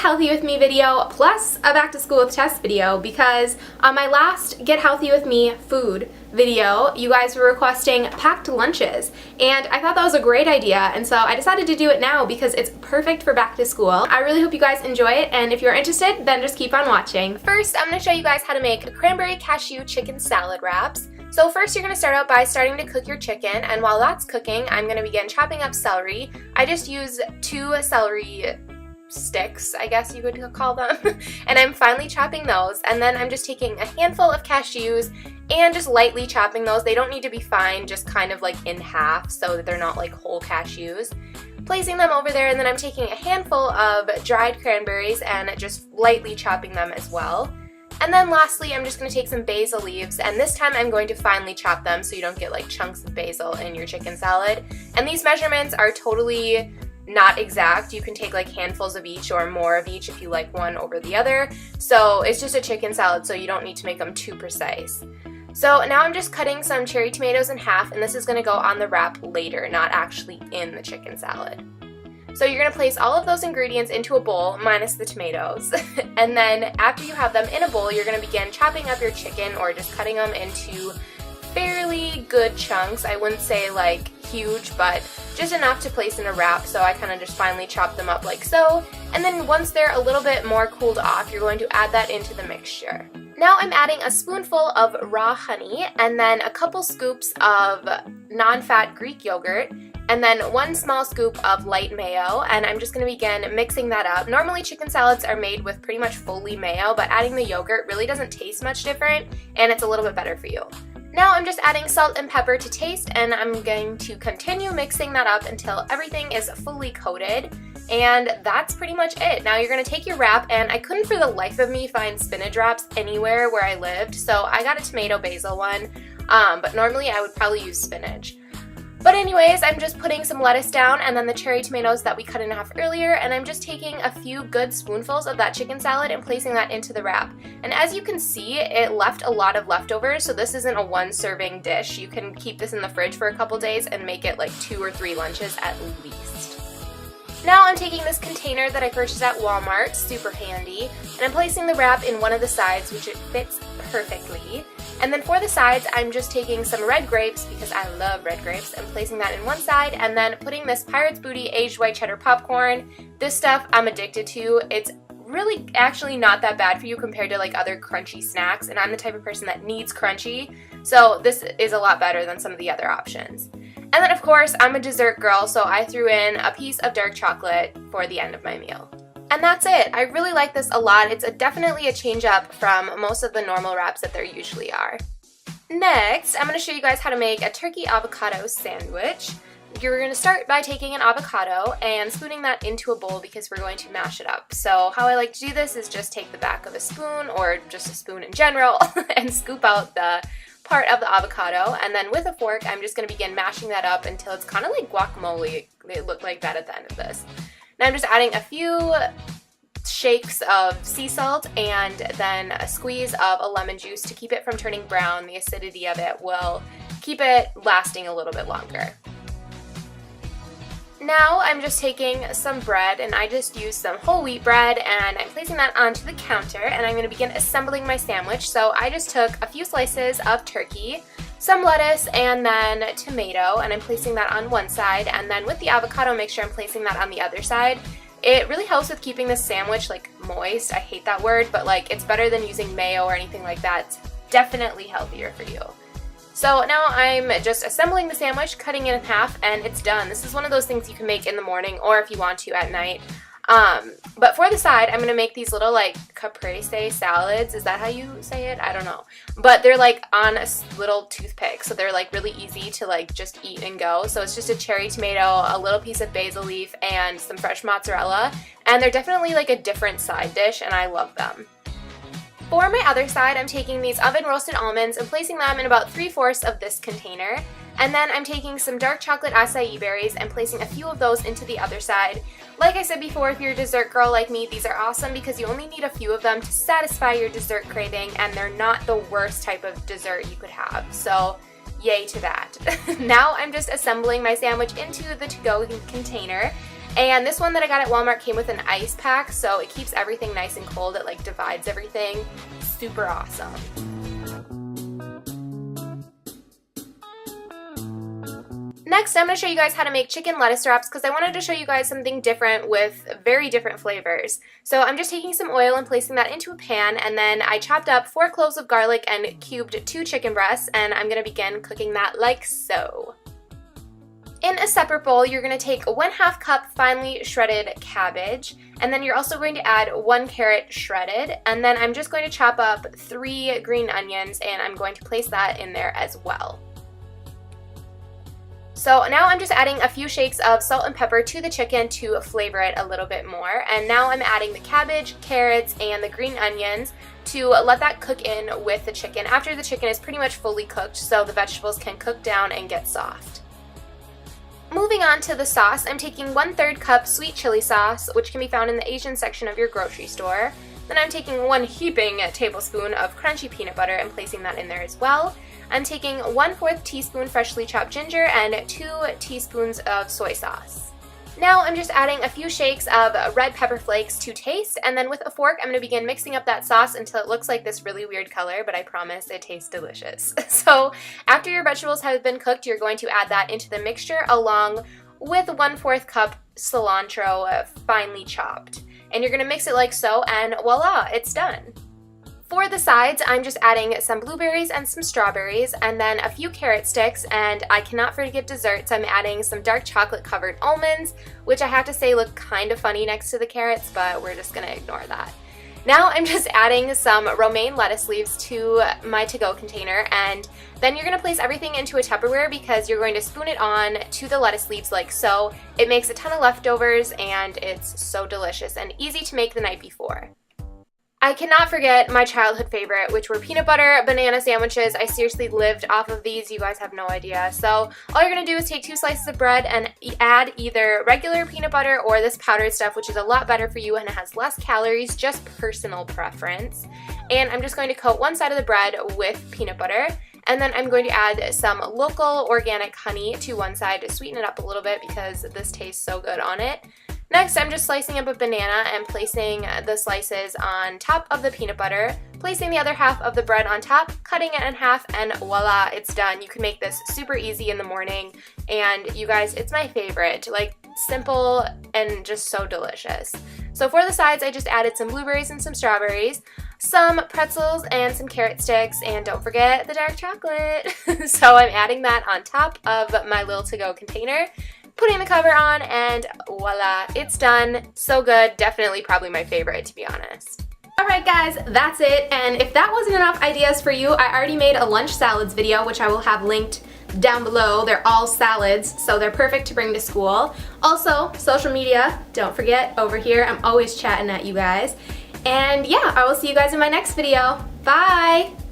healthy with me video plus a back to school with Tess video because on my last Get Healthy with Me food video, you guys were requesting packed lunches, and I thought that was a great idea, and so I decided to do it now because it's perfect for back to school. I really hope you guys enjoy it, and if you're interested, then just keep on watching. First, I'm going to show you guys how to make cranberry cashew chicken salad wraps. So first you're going to start out by starting to cook your chicken, and while that's cooking, I'm going to begin chopping up celery. I just use 2 celery sticks, I guess you could call them, and I'm finely chopping those, and then I'm just taking a handful of cashews and just lightly chopping those. They don't need to be fine, just kind of like in half so that they're not like whole cashews. Placing them over there, and then I'm taking a handful of dried cranberries and just lightly chopping them as well. And then lastly, I'm just going to take some basil leaves, and this time I'm going to finely chop them so you don't get like chunks of basil in your chicken salad. And these measurements are totally not exact. You can take like handfuls of each or more of each if you like one over the other. So it's just a chicken salad, so you don't need to make them too precise. So now I'm just cutting some cherry tomatoes in half, and this is going to go on the wrap later, not actually in the chicken salad. So you're going to place all of those ingredients into a bowl, minus the tomatoes, and then after you have them in a bowl, you're going to begin chopping up your chicken or just cutting them into fairly good chunks. I wouldn't say like huge, but just enough to place in a wrap, so I kind of just finely chop them up like so. And then once they're a little bit more cooled off, you're going to add that into the mixture. Now I'm adding a spoonful of raw honey, and then a couple scoops of non-fat Greek yogurt, and then 1 small scoop of light mayo, and I'm just going to begin mixing that up. Normally chicken salads are made with pretty much fully mayo, but adding the yogurt really doesn't taste much different, and it's a little bit better for you. Now I'm just adding salt and pepper to taste, and I'm going to continue mixing that up until everything is fully coated, and that's pretty much it. Now you're going to take your wrap, and I couldn't for the life of me find spinach wraps anywhere where I lived, so I got a tomato basil one, but normally I would probably use spinach. But anyways, I'm just putting some lettuce down and then the cherry tomatoes that we cut in half earlier, and I'm just taking a few good spoonfuls of that chicken salad and placing that into the wrap. And as you can see, it left a lot of leftovers, so this isn't a 1-serving dish. You can keep this in the fridge for a couple days and make it like 2 or 3 lunches at least. Now I'm taking this container that I purchased at Walmart, super handy, and I'm placing the wrap in one of the sides, which it fits perfectly. And then for the sides, I'm just taking some red grapes, because I love red grapes, and placing that in one side, and then putting this Pirate's Booty aged white cheddar popcorn. This stuff I'm addicted to. It's really actually not that bad for you compared to like other crunchy snacks, and I'm the type of person that needs crunchy, so this is a lot better than some of the other options. And then of course, I'm a dessert girl, so I threw in a piece of dark chocolate for the end of my meal. And that's it. I really like this a lot. It's definitely a change up from most of the normal wraps that there usually are. Next, I'm going to show you guys how to make a turkey avocado sandwich. You're going to start by taking an avocado and spooning that into a bowl because we're going to mash it up. So how I like to do this is just take the back of a spoon, or just a spoon in general, and scoop out the part of the avocado, and then with a fork I'm just going to begin mashing that up until it's kind of like guacamole. It looked like that at the end of this. Now I'm just adding a few shakes of sea salt and then a squeeze of a lemon juice to keep it from turning brown. The acidity of it will keep it lasting a little bit longer. Now I'm just taking some bread, and I just used some whole wheat bread, and I'm placing that onto the counter, and I'm going to begin assembling my sandwich. So I just took a few slices of turkey, some lettuce, and then tomato, and I'm placing that on one side, and then with the avocado mixture I'm placing that on the other side. It really helps with keeping this sandwich like moist. I hate that word, but like it's better than using mayo or anything like that. It's definitely healthier for you. So now I'm just assembling the sandwich, cutting it in half, and it's done. This is one of those things you can make in the morning or if you want to at night. But for the side, I'm going to make these little like caprese salads. Is that how you say it? I don't know. But they're like on a little toothpick, so they're like really easy to like just eat and go. So it's just a cherry tomato, a little piece of basil leaf, and some fresh mozzarella. And they're definitely like a different side dish, and I love them. For my other side, I'm taking these oven roasted almonds and placing them in about 3/4 of this container. And then I'm taking some dark chocolate acai berries and placing a few of those into the other side. Like I said before, if you're a dessert girl like me, these are awesome because you only need a few of them to satisfy your dessert craving, and they're not the worst type of dessert you could have. So yay to that. Now I'm just assembling my sandwich into the to-go container, And this one that I got at Walmart came with an ice pack, so it keeps everything nice and cold. It like divides everything. Super awesome. Next, I'm going to show you guys how to make chicken lettuce wraps because I wanted to show you guys something different with very different flavors. So I'm just taking some oil and placing that into a pan, and then I chopped up 4 cloves of garlic and cubed 2 chicken breasts, and I'm going to begin cooking that like so. In a separate bowl, you're going to take 1/2 cup finely shredded cabbage, and then you're also going to add 1 carrot shredded, and then I'm just going to chop up 3 green onions, and I'm going to place that in there as well. So now I'm just adding a few shakes of salt and pepper to the chicken to flavor it a little bit more. And now I'm adding the cabbage, carrots, and the green onions to let that cook in with the chicken after the chicken is pretty much fully cooked so the vegetables can cook down and get soft. Moving on to the sauce, I'm taking 1/3 cup sweet chili sauce, which can be found in the Asian section of your grocery store. Then I'm taking 1 heaping tablespoon of crunchy peanut butter and placing that in there as well. I'm taking 1/4 teaspoon freshly chopped ginger and 2 teaspoons of soy sauce. Now I'm just adding a few shakes of red pepper flakes to taste, and then with a fork I'm going to begin mixing up that sauce until it looks like this really weird color, but I promise it tastes delicious. So after your vegetables have been cooked, you're going to add that into the mixture along with 1/4 cup cilantro finely chopped. And you're going to mix it like so, and voila, it's done. For the sides, I'm just adding some blueberries and some strawberries, and then a few carrot sticks, and I cannot forget desserts. I'm adding some dark chocolate covered almonds, which I have to say look kind of funny next to the carrots, but we're just gonna ignore that. Now I'm just adding some romaine lettuce leaves to my to-go container, and then you're gonna place everything into a Tupperware because you're going to spoon it on to the lettuce leaves like so. It makes a ton of leftovers, and it's so delicious and easy to make the night before. I cannot forget my childhood favorite, which were peanut butter banana sandwiches. I seriously lived off of these. You guys have no idea. So all you're going to do is take 2 slices of bread and add either regular peanut butter or this powdered stuff, which is a lot better for you and it has less calories, just personal preference. And I'm just going to coat one side of the bread with peanut butter. And then I'm going to add some local organic honey to one side to sweeten it up a little bit because this tastes so good on it. Next, I'm just slicing up a banana and placing the slices on top of the peanut butter, placing the other half of the bread on top, cutting it in half, and voila, it's done. You can make this super easy in the morning, and you guys, it's my favorite. Like, simple and just so delicious. So for the sides, I just added some blueberries and some strawberries, some pretzels and some carrot sticks, and don't forget the dark chocolate. So I'm adding that on top of my little to-go container, putting the cover on, and voila, it's done. So good. Definitely probably my favorite, to be honest. Alright guys, that's it, and if that wasn't enough ideas for you, I already made a lunch salads video, which I will have linked down below. They're all salads, so they're perfect to bring to school. Also, social media, don't forget, over here, I'm always chatting at you guys. And yeah, I will see you guys in my next video. Bye!